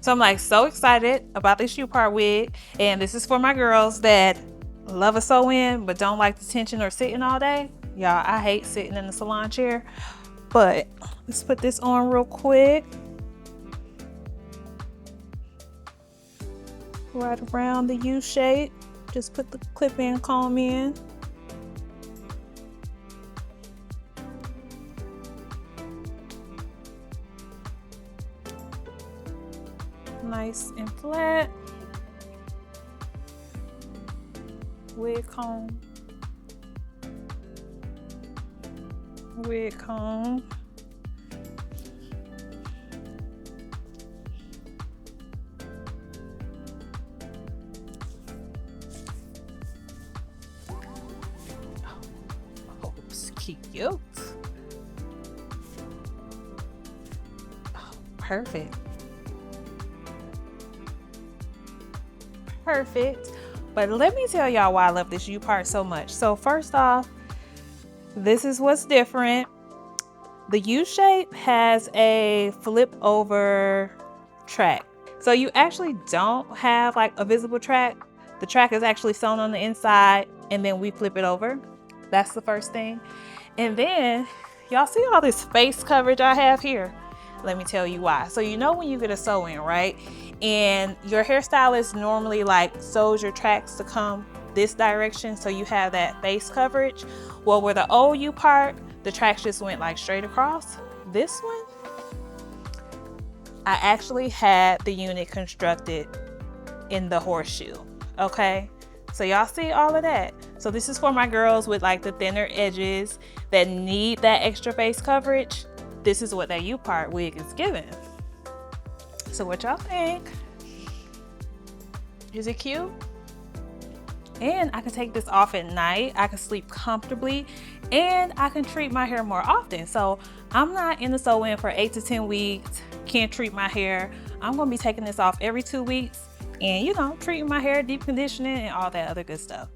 So I'm like so excited about this U-part wig. And this is for my girls that love a sew-in but don't like the tension or sitting all day. Y'all, I hate sitting in the salon chair. But let's put this on real quick. Right around the U shape. Just put the clip-in comb in. Nice and flat. Wig comb. Wig comb. Oh, it's cute. Oh, perfect. Perfect. But let me tell y'all why I love this U-part so much. So first off, this is what's different. The U shape has a flip over track. So you actually don't have like a visible track. The track is actually sewn on the inside and then we flip it over. That's the first thing. And then y'all see all this face coverage I have here? Let me tell you why. So you know when you get a sew-in, right? And your hairstylist normally like sews your tracks to come this direction so you have that face coverage. Well, where the old U-part, the tracks just went like straight across. This one, I actually had the unit constructed in the horseshoe, okay? So y'all see all of that. So this is for my girls with like the thinner edges that need that extra face coverage. This is what that U-part wig is giving. So what y'all think? Is it cute? And I can take this off at night. I can sleep comfortably and I can treat my hair more often. So I'm not in the sew-in for 8 to 10 weeks, can't treat my hair. I'm gonna be taking this off every 2 weeks and, you know, treating my hair, deep conditioning and all that other good stuff.